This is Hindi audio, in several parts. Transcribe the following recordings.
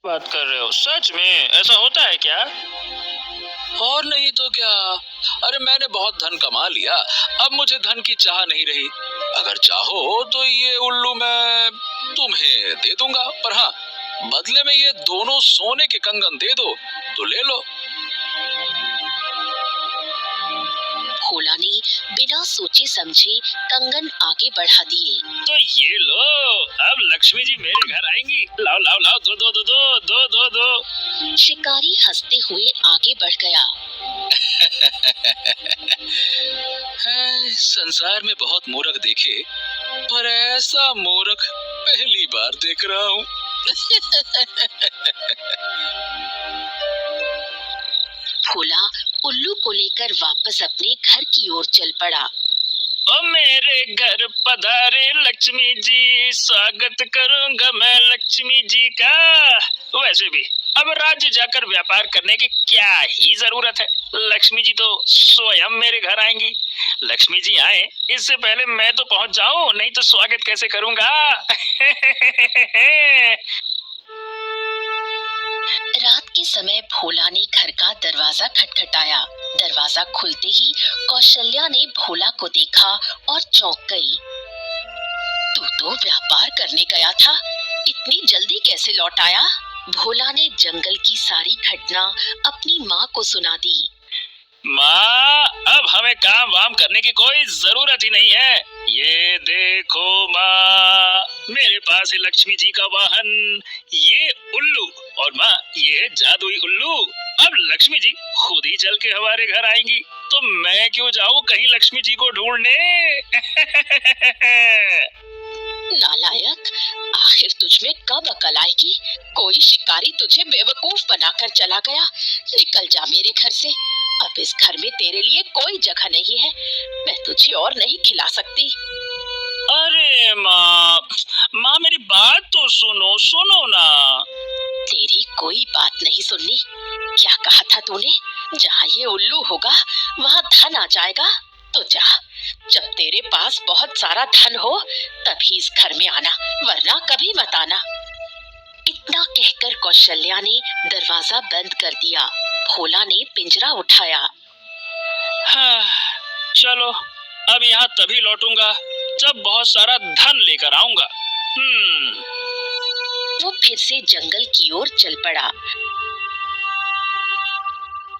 बात कर रहे हो? सच में ऐसा होता है क्या? और नहीं तो क्या। अरे मैंने बहुत धन कमा लिया, अब मुझे धन की चाह नहीं रही। अगर चाहो तो ये उल्लू मैं तुम्हें दे दूंगा, पर हाँ, बदले में ये दोनों सोने के कंगन दे दो तो ले लो। भोला ने बिना सोचे समझे कंगन आगे बढ़ा दिए। तो ये लो, अब लक्ष्मी जी मेरे घर आएंगी। लाओ लाओ लाओ, दो दो दो दो दो दो दो। शिकारी हंसते हुए आगे बढ़ गया। संसार में बहुत मूर्ख देखे, पर ऐसा मूर्ख पहली बार देख रहा हूँ। भोला उल्लू को लेकर वापस अपने घर की ओर चल पड़ा। ओ मेरे घर पधारे लक्ष्मी जी, स्वागत करूंगा मैं लक्ष्मी जी का। वैसे भी अब राज्य जाकर व्यापार करने की क्या ही जरूरत है, लक्ष्मी जी तो स्वयं मेरे घर आएंगी। लक्ष्मी जी आए इससे पहले मैं तो पहुंच जाऊं, नहीं तो स्वागत कैसे करूंगा। रात के समय भोला ने घर का दरवाजा खटखटाया। दरवाजा खुलते ही कौशल्या ने भोला को देखा और चौंक गई। तू तो व्यापार करने गया था, इतनी जल्दी कैसे लौट आया? भोला ने जंगल की सारी घटना अपनी माँ को सुना दी। माँ, अब हमें काम वाम करने की कोई जरूरत ही नहीं है। ये देखो माँ, मेरे पास है लक्ष्मी जी का वाहन, ये उल्लू, और माँ ये है जादुई उल्लू। अब लक्ष्मी जी खुद ही चल के हमारे घर आएंगी, तो मैं क्यों जाऊँ कहीं लक्ष्मी जी को ढूंढने। नालायक, आखिर तुझमें कब अकल आएगी? कोई शिकारी तुझे बेवकूफ बनाकर चला गया। निकल जा मेरे घर से, अब इस घर में तेरे लिए कोई जगह नहीं है। मैं तुझे और नहीं खिला सकती। अरे माँ, माँ मेरी बात तो सुनो, सुनो ना। तेरी कोई बात नहीं सुननी। क्या कहा था तूने? जहाँ ये उल्लू होगा वहाँ धन आ जाएगा। तो जा, जब तेरे पास बहुत सारा धन हो तभी इस घर में आना, वरना कभी मत आना। इतना कहकर कौशल्या ने दरवाजा बंद कर दिया। भोला ने पिंजरा उठाया। हाँ, चलो अब यहाँ तभी लौटूंगा जब बहुत सारा धन लेकर आऊंगा। वो फिर से जंगल की ओर चल पड़ा।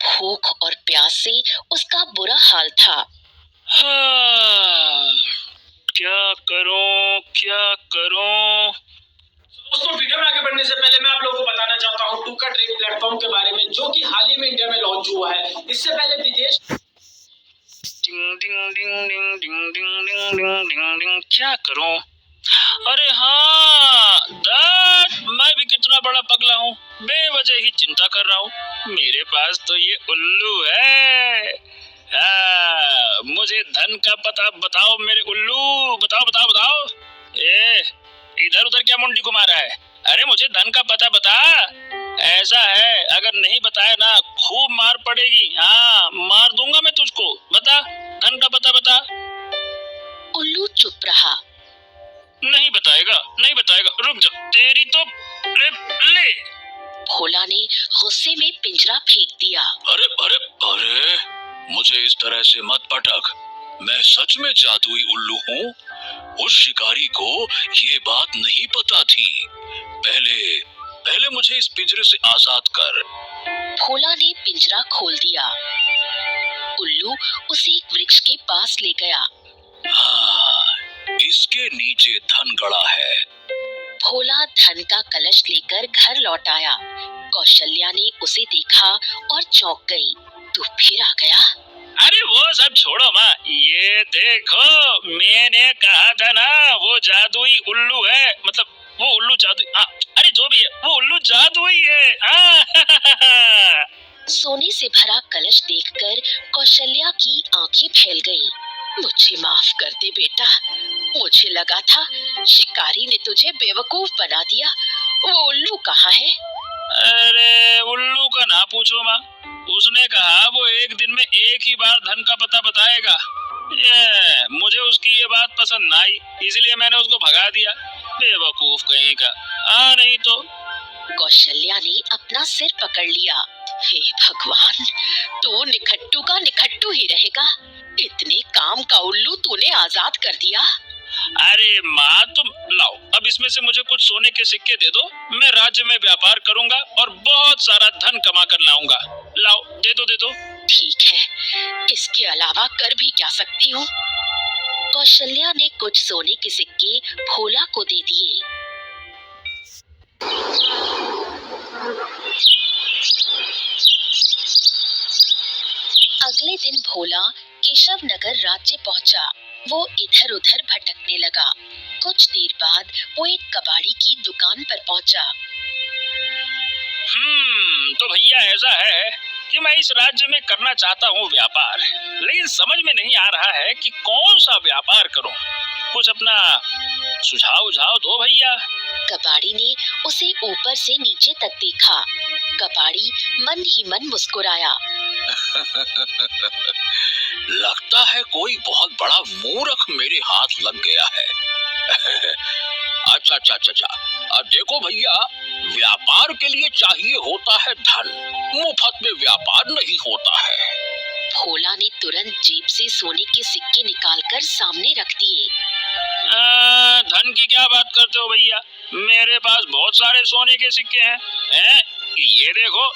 भूख और प्यास से उसका बुरा हाल था। हाँ, क्या करूं क्या करूं। दोस्तों, वीडियो में आगे बढ़ने से पहले मैं आप लोगों को बताना चाहता हूँ टूका ट्रेड प्लेटफॉर्म के बारे में, जो कि हाल ही में इंडिया में लॉन्च हुआ है। इससे पहले विदेश डिंग डिंग डिंग डिंग डिंग डिंग डिंग डिंग डिंग डिंग, क्या करूं। अरे हाँ दैट, मैं भी कितना बड़ा पगला हूँ, बेवजह ही चिंता कर रहा हूँ। मेरे पास तो ये उल्लू है। मुझे धन का पता बताओ मेरे उल्लू, बताओ बताओ बताओ। ए, इधर उधर क्या मुंडी घुमा रहा है? अरे मुझे धन का पता बता। ऐसा है, अगर नहीं बताया ना खूब मार पड़ेगी। हाँ, मार दूंगा मैं तुझको। बता, धन का पता बता। उल्लू चुप रहा। नहीं बताएगा, नहीं बताएगा, रुक जा, तेरी तो ले, ले। भोला ने गुस्से में पिंजरा फेंक दिया। अरे अरे अरे, मुझे इस तरह से मत पटक, मैं सच में जादुई उल्लू हूँ। उस शिकारी को ये बात नहीं पता थी। पहले पहले मुझे इस पिंजरे से आजाद कर। भोला ने पिंजरा खोल दिया। उल्लू उसे एक वृक्ष के पास ले गया। हाँ, इसके नीचे धन गड़ा है। भोला धन का कलश लेकर घर लौट आया। कौशल्या ने उसे देखा और चौंक गई। तू फिर आ गया? अरे वो सब छोड़ो माँ, ये देखो, मैंने कहा था ना वो जादुई उल्लू है, मतलब वो उल्लू जादुई, अरे जो भी है वो उल्लू जादुई है। सोने से भरा कलश देखकर कौशल्या की आंखें फैल गईं। मुझे माफ कर दे बेटा, मुझे लगा था शिकारी ने तुझे बेवकूफ बना दिया। वो उल्लू कहाँ है? अरे उल्लू का ना पूछो माँ, उसने कहा वो एक दिन में एक ही बार धन का पता बताएगा। मुझे उसकी ये बात पसंद ना आई, इसलिए मैंने उसको भगा दिया। बेवकूफ कहीं का। नहीं तो कौशल्या ने अपना सिर पकड़ लिया। हे भगवान, तू निखट्टू का निखट्टू ही रहेगा। इतने काम का उल्लू तूने आजाद कर दिया। अरे माँ, तुम लाओ, अब इसमें से मुझे कुछ सोने के सिक्के दे दो। मैं राज्य में व्यापार करूंगा और बहुत सारा धन कमा कर लाऊंगा। लाओ, दे दो दे दो। ठीक है, इसके अलावा कर भी क्या सकती हूँ। कौशल्या ने कुछ सोने के सिक्के भोला को दे दिए। अगले दिन भोला केशव नगर राज्य पहुंचा। वो इधर उधर भटकने लगा। कुछ देर बाद वो एक कबाड़ी की दुकान पर पहुंचा। तो भैया ऐसा है कि मैं इस राज्य में करना चाहता हूँ व्यापार, लेकिन समझ में नहीं आ रहा है कि कौन सा व्यापार करूँ। कुछ अपना सुझाव उझाव दो भैया। कबाड़ी ने उसे ऊपर से नीचे तक देखा। कबाड़ी मन ही मन मुस्कुराया। लगता है कोई बहुत बड़ा मूर्ख मेरे हाथ लग गया है। अच्छा। देखो भैया, व्यापार के लिए चाहिए होता है धन, मुफ्त में व्यापार नहीं होता है। भोला ने तुरंत जेब से सोने के सिक्के निकालकर सामने रख दिए। धन की क्या बात करते हो भैया? मेरे पास बहुत सारे सोने के सिक्के हैं। ये देखो,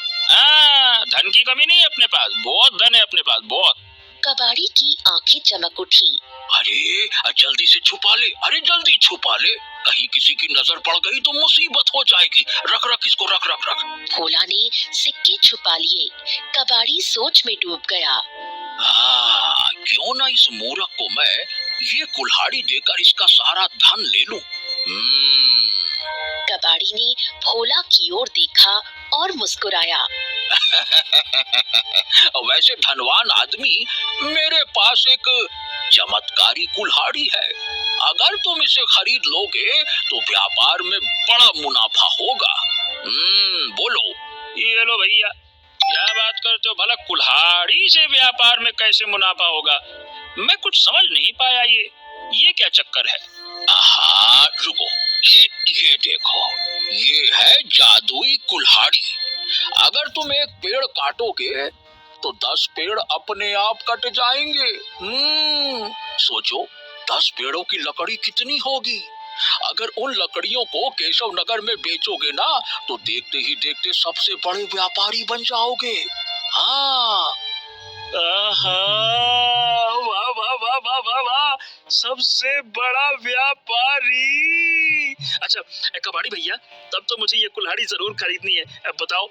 धन की कमी नहीं है अपने पास, बहुत धन है अपने पास, बहुत। कबाड़ी की आंखें चमक उठी। अरे जल्दी से छुपा ले, अरे जल्दी छुपा ले, कहीं किसी की नजर पड़ गई तो मुसीबत हो जाएगी। रख इसको, रख। भोला ने सिक्के छुपा लिए। कबाड़ी सोच में डूब गया। क्यों ना इस मूर्ख को मैं ये कुल्हाड़ी देकर इसका सारा धन ले लूं। कबाड़ी ने भोला की ओर देखा और मुस्कुराया। वैसे धनवान आदमी, मेरे पास एक चमत्कारी कुल्हाड़ी है। अगर तुम इसे खरीद लोगे तो व्यापार में बड़ा मुनाफा होगा। बोलो। ये लो भैया, क्या बात करते हो? भला कुल्हाड़ी से व्यापार में कैसे मुनाफा होगा? मैं कुछ समझ नहीं पाया। ये क्या चक्कर है? रुको, ये देखो, ये है जादुई कुल्हाड़ी। अगर तुम एक पेड़ काटोगे तो 10 पेड़ अपने आप कट जाएंगे। सोचो, 10 पेड़ों की लकड़ी कितनी होगी। अगर उन लकड़ियों को केशव नगर में बेचोगे ना, तो देखते ही देखते सबसे बड़े व्यापारी बन जाओगे। वाह, सबसे बड़ा व्यापारी। अच्छा कबाड़ी भैया, तब तो मुझे ये कुल्हाड़ी जरूर खरीदनी है। बताओ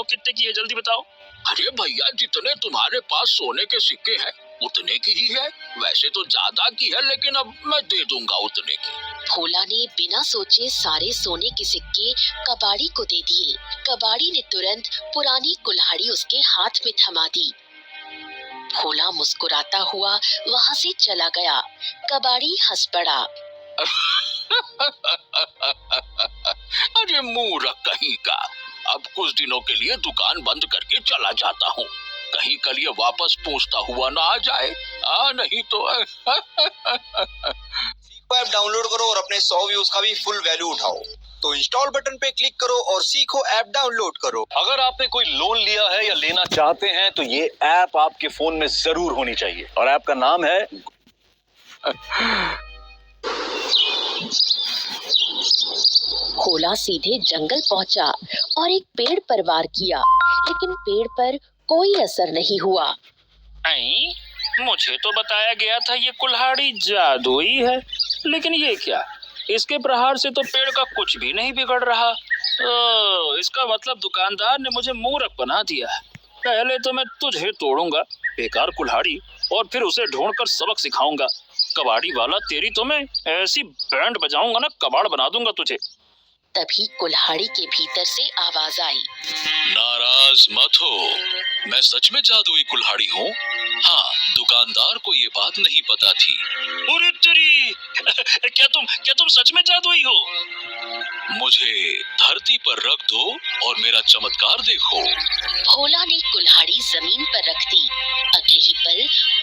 कितने की है, जल्दी बताओ। अरे भैया, जितने तुम्हारे पास सोने के सिक्के हैं उतने की ही है। वैसे तो ज्यादा की है, लेकिन अब मैं दे दूंगा उतने की। भोला ने बिना सोचे सारे सोने के सिक्के कबाड़ी को दे दिए। कबाड़ी ने तुरंत पुरानी कुल्हाड़ी उसके हाथ में थमा दी। भोला मुस्कुराता हुआ वहां से चला गया। कबाड़ी हंस पड़ा। अरे मूर्ख कहीं का, अब कुछ दिनों के लिए दुकान बंद करके चला जाता हूँ। कहीं कल ये वापस पूछता हुआ ना आ जाए। नहीं तो सीखो ऐप डाउनलोड करो और अपने 100 व्यूज का भी फुल वैल्यू उठाओ। तो इंस्टॉल बटन पे क्लिक करो और सीखो ऐप डाउनलोड करो। अगर आपने कोई लोन लिया है या लेना चाहते हैं तो ये ऐप आपके फोन में जरूर होनी चाहिए, और ऐप का नाम है भोला सीधे जंगल पहुंचा और एक पेड़ पर वार किया, लेकिन पेड़ पर कोई असर नहीं हुआ। मुझे तो बताया गया था ये कुल्हाड़ी जादुई है, लेकिन ये क्या, इसके प्रहार से तो पेड़ का कुछ भी नहीं बिगड़ रहा। इसका मतलब दुकानदार ने मुझे मूर्ख बना दिया। पहले तो मैं तुझे तोड़ूंगा बेकार कुल्हाड़ी, और फिर उसे ढूंढकर सबक सिखाऊंगा। कबाड़ी वाला, तेरी तो मैं ऐसी बैंड बजाऊंगा ना, कबाड़ बना दूंगा तुझे। तभी कुल्हाड़ी के भीतर से आवाज आई। नाराज मत हो, मैं सच में जादुई कुल्हाड़ी हूँ। हाँ, दुकानदार को ये बात नहीं पता थी। अरे तेरी क्या तुम सच में जादुई हो? मुझे धरती पर रख दो और मेरा चमत्कार देखो। भोला ने कुल्हाड़ी जमीन पर रख दी। अगले ही पल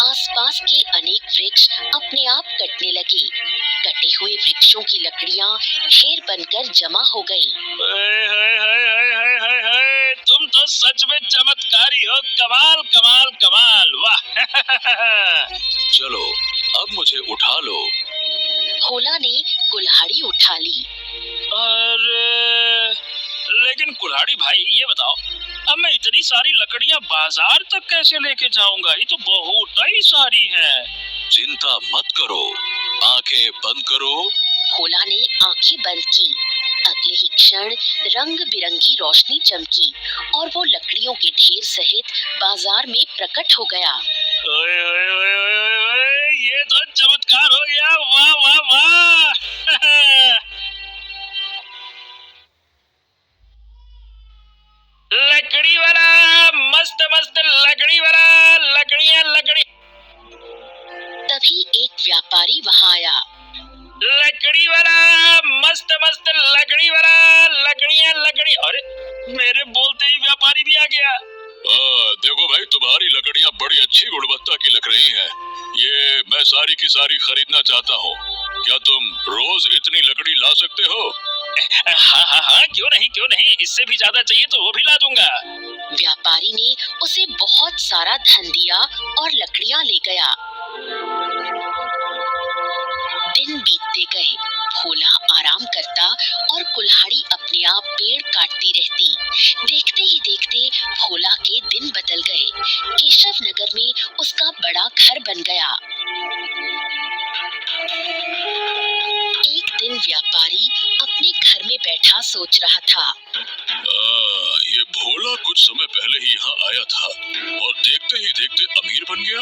आसपास के अनेक वृक्ष अपने आप कटने लगे। कटे हुए वृक्षों की लकड़ियां ढेर बनकर जमा हो गई। हाय हाय हाय हाय हाय हाय हाय, तुम तो सच में चमत्कारी हो। कमाल कमाल कमाल, वाह। चलो अब मुझे उठा लो। भोला ने कुल्हाड़ी उठा ली। अरे लेकिन कुल्हाड़ी भाई, ये बताओ, अब मैं इतनी सारी लकड़ियां बाजार तक कैसे लेके जाऊंगा? ये तो बहुत ही सारी है। चिंता मत करो, आंखें बंद करो। भोला ने आंखें बंद की। अगले ही क्षण रंग बिरंगी रोशनी चमकी और वो लकड़ियों के ढेर सहित बाजार में प्रकट हो गया। ओए ओए ओए ओए ओए, ये तो चमत्कार हो गया। वाह वाह वाह। लकड़ी वाला, मस्त मस्त लकड़ी वाला, लकड़ियां लकड़ी। तभी एक व्यापारी वहां आया। लकड़ी वाला, मस्त मस्त लकड़ी वाला, लकड़ियां लकड़ी। अरे मेरे बोलते ही व्यापारी भी आ गया। देखो भाई, तुम्हारी लकड़ियाँ बड़ी अच्छी गुणवत्ता की लग रही हैं। ये मैं सारी की सारी खरीदना चाहता हूँ। क्या तुम रोज इतनी लकड़ी ला सकते हो? हाँ हाँ हाँ, क्यों नहीं, इससे भी ज्यादा चाहिए तो वो भी ला दूंगा। व्यापारी ने उसे बहुत सारा धन दिया और लकड़ियां ले गया। दिन बीतते गए। भोला आराम करता और कुल्हाड़ी अपने आप पेड़ काटती रहती। देखते ही देखते भोला के दिन बदल गए। केशव नगर में उसका बड़ा घर बन गया। एक दिन व्यापारी अपने घर में बैठा सोच रहा था। ये भोला कुछ समय पहले ही यहाँ आया था और देखते ही देखते अमीर बन गया।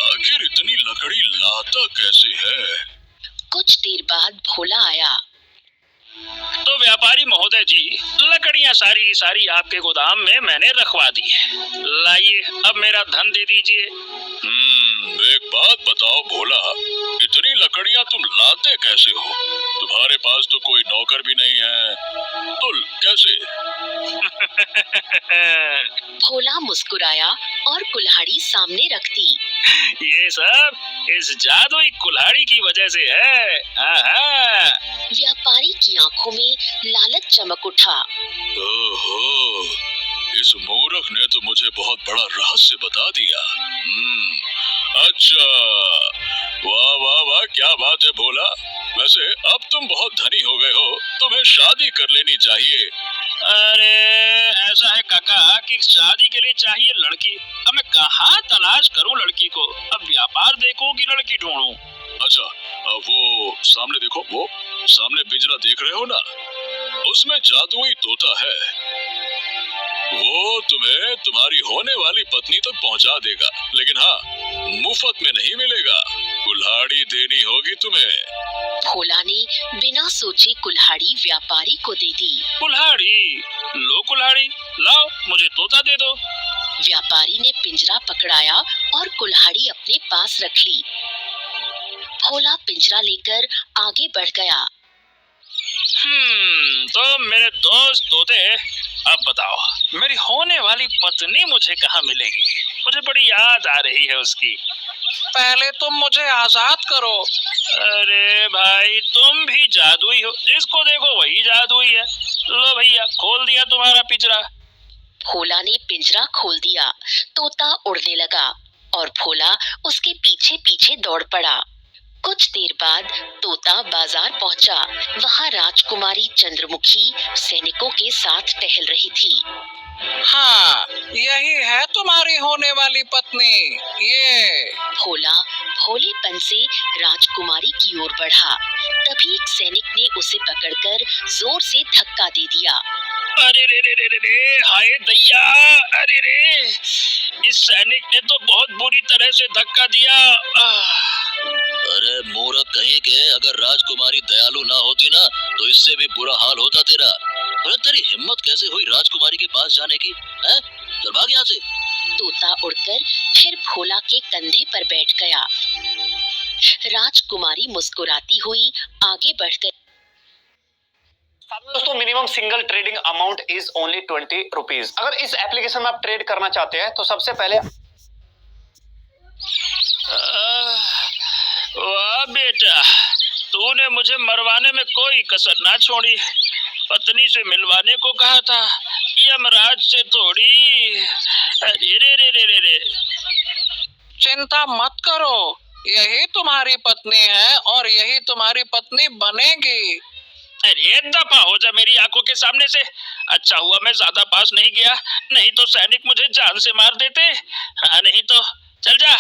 आखिर इतनी लकड़ी लाता कैसे है? कुछ देर बाद भोला आया। तो व्यापारी महोदय जी, लकड़ियां सारी की सारी आपके गोदाम में मैंने रखवा दी है। लाइए, अब मेरा धन दे दीजिए। एक बात बताओ भोला, इतनी लकड़ियां तुम लाते कैसे हो? तुम्हारे पास तो कोई नौकर भी नहीं है, तो कैसे? भोला मुस्कुराया और कुल्हाड़ी सामने रख दी। ये सब इस जादुई कुल्हाड़ी की वजह से है। हाँ। व्यापारी की आंखों में लालच चमक उठा। ओहो, इस मूर्ख ने तो मुझे बहुत बड़ा रहस्य बता दिया। अच्छा, वाह वाह वाह, क्या बात है भोला। वैसे अब तुम बहुत धनी हो गए हो, तुम्हें शादी कर लेनी चाहिए। अरे ऐसा है काका कि शादी के लिए चाहिए लड़की। अब मैं कहाँ तलाश करूं लड़की को? अब व्यापार देखो कि लड़की ढूंढूं? अच्छा, वो सामने देखो, वो सामने पिंजरा देख रहे हो ना, उसमें जादुई तोता है। वो तुम्हें तुम्हारी होने वाली पत्नी तक पहुंचा देगा, लेकिन हाँ, मुफ्त में नहीं मिलेगा, कुल्हाड़ी देनी होगी तुम्हें। भोला ने बिना सोचे कुल्हाड़ी व्यापारी को दे दी। कुल्हाड़ी? लो कुल्हाड़ी, लाओ, मुझे तोता दे दो। व्यापारी ने पिंजरा पकड़ाया और कुल्हाड़ी अपने पास रख ली। भोला पिंजरा लेकर आगे बढ़ गया। तो मेरे दोस्त तोते, अब बताओ, मेरी होने वाली पत्नी मुझे कहाँ मिलेगी? मुझे बड़ी याद आ रही है उसकी। पहले तुम मुझे आजाद करो। अरे भाई, तुम भी जादुई हो, जिसको देखो वही जादुई है। लो भैया, खोल दिया तुम्हारा पिंजरा। भोला ने पिंजरा खोल दिया। तोता उड़ने लगा और भोला उसके पीछे पीछे दौड़ पड़ा। कुछ देर बाद तोता बाजार पहुंचा। वहां राजकुमारी चंद्रमुखी सैनिकों के साथ टहल रही थी। हाँ, यही है तुम्हारी होने वाली पत्नी। ये भोला भोलेपन से राजकुमारी की ओर बढ़ा। तभी एक सैनिक ने उसे पकड़कर जोर से धक्का दे दिया। अरे रे रे रे रे रे, हाय दैया, अरे रे, इस सैनिक ने तो बहुत बुरी तरह से धक्का दिया। अरे मूर्ख कहीं के, अगर राजकुमारी दयालु ना होती ना तो इससे भी बुरा हाल होता तेरा। अरे तेरी हिम्मत कैसे हुई राजकुमारी के पास जाने की? हैं? चल भाग यहाँ से। तोता उड़कर फिर भोला के कंधे पर बैठ गया। राजकुमारी मुस्कुराती हुई आगे बढ़ गई। दोस्तों minimum single trading amount is only 20 rupees. अगर इस एप्लीकेशन में आप ट्रेड करना चाहते हैं तो सबसे पहले वाह बेटा, तूने मुझे मरवाने में कोई कसर ना छोड़ी। पत्नी से मिलवाने को कहा था, यमराज से थोड़ी। अरे रे रे रे रे रे। चिंता मत करो, यही तुम्हारी पत्नी है और यही तुम्हारी पत्नी बनेगी। अरे दफा हो जा मेरी आंखों के सामने से। अच्छा हुआ मैं ज्यादा पास नहीं गया, नहीं तो सैनिक मुझे जान से मार देते। हाँ नहीं तो चल जा।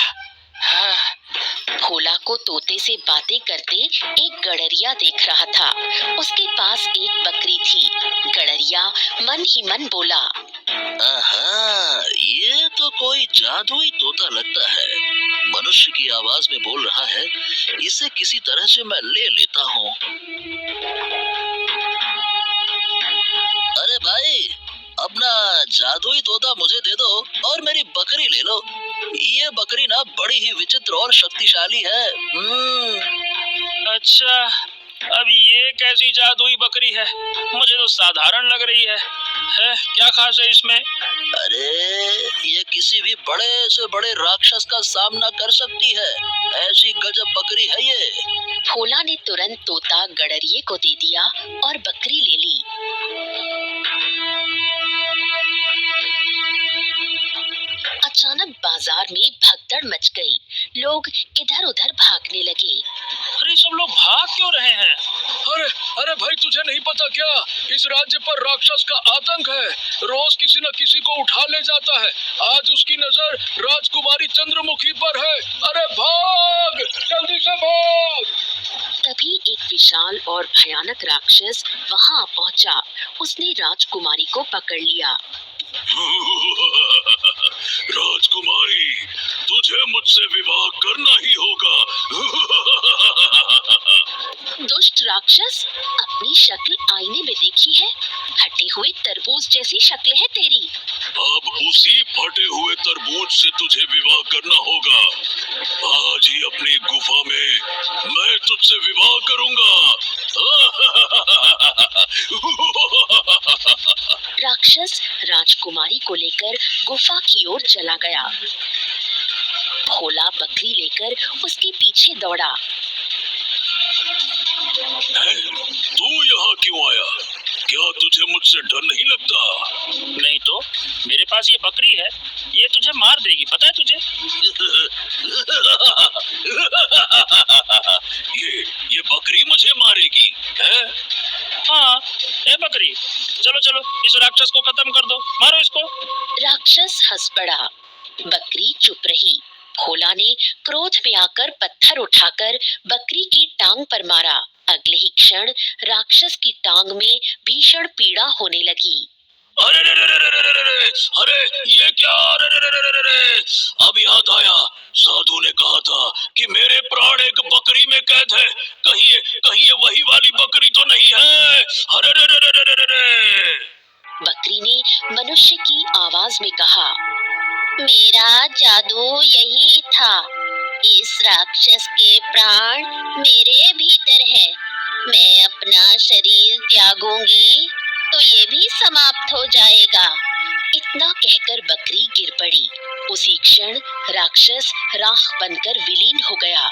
भोला को तोते से बातें करते एक गडरिया देख रहा था। उसके पास एक बकरी थी। गडरिया मन ही मन बोला, आहा, ये तो कोई जादुई तोता लगता है। मनुष्य की आवाज में बोल रहा है। इसे किसी तरह से मैं ले लेता हूँ। अरे भाई, अपना जादुई तोता मुझे दे दो और मेरी बकरी ले लो। ये बकरी ना बड़ी ही विचित्र और शक्तिशाली है। अच्छा, अब ये कैसी जादुई बकरी है? मुझे तो साधारण लग रही है। क्या खास है इसमें? अरे ये किसी भी बड़े से बड़े राक्षस का सामना कर सकती है। ऐसी गजब बकरी है ये। भोला ने तुरंत तोता गडरिये को दे दिया और बकरी ले ली। अचानक बाजार में भगदड़ मच गई। लोग इधर उधर भागने लगे। अरे सब लोग भाग क्यों रहे हैं? अरे अरे भाई, तुझे नहीं पता क्या? इस राज्य पर राक्षस का आतंक है। रोज किसी न किसी को उठा ले जाता है। आज उसकी नजर राजकुमारी चंद्रमुखी पर है। अरे भाग, जल्दी से भाग। तभी एक विशाल और भयानक राक्षस वहां पहुंचा। उसने राजकुमारी को पकड़ लिया। राजकुमारी, तुझे मुझसे विवाह करना ही होगा। दुष्ट राक्षस, अपनी शक्ल आईने में देखी है? फटे हुए तरबूज जैसी शक्ल है तेरी। अब उसी फटे हुए तरबूज से तुझे विवाह करना होगा। आज ही अपनी गुफा में मैं तुझसे विवाह करूंगा। राक्षस राजकुमारी को लेकर गुफा की ओर चला गया। भोला बकरी लेकर उसके पीछे दौड़ा। तू यहाँ क्यों आया? क्या तुझे मुझसे डर नहीं लगता? नहीं तो, मेरे पास ये बकरी है, ये तुझे मार देगी, पता है तुझे? ये बकरी मुझे मारेगी है? हाँ, ए बकरी, चलो चलो इस राक्षस को खत्म कर दो, मारो इसको। राक्षस हंस पड़ा। बकरी चुप रही। भोला ने क्रोध में आकर पत्थर उठाकर बकरी की टांग पर मारा। अगले ही क्षण राक्षस की टांग में भीषण पीड़ा होने लगी। अरे रे रे रे रे रे रे रे, अरे ये क्या? अरे रे रे रे रे रे, अब याद आया, साधु ने कहा था कि मेरे प्राण एक बकरी में कैद है। कहीं ये वही वाली बकरी तो नहीं है? अरे रे रे रे रे रे रे। बकरी ने मनुष्य की आवाज में कहा, मेरा जादू यही था। इस राक्षस के प्राण मेरे भीतर है। मैं अपना शरीर त्यागूंगी तो ये भी समाप्त हो जाएगा। इतना कहकर बकरी गिर पड़ी। उसी क्षण राक्षस राख बनकर विलीन हो गया।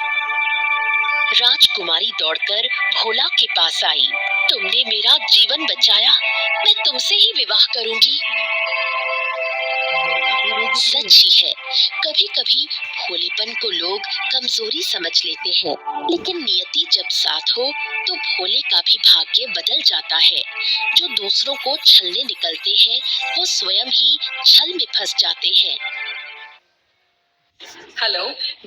राजकुमारी दौड़कर भोला के पास आई। तुमने मेरा जीवन बचाया, मैं तुमसे ही विवाह करूंगी। सच ही है, कभी कभी भोलेपन को लोग कमजोरी समझ लेते हैं, लेकिन नियति जब साथ हो तो भोले का भी भाग्य बदल जाता है। जो दूसरों को छलने निकलते हैं, वो स्वयं ही छल में फंस जाते हैं। हेलो।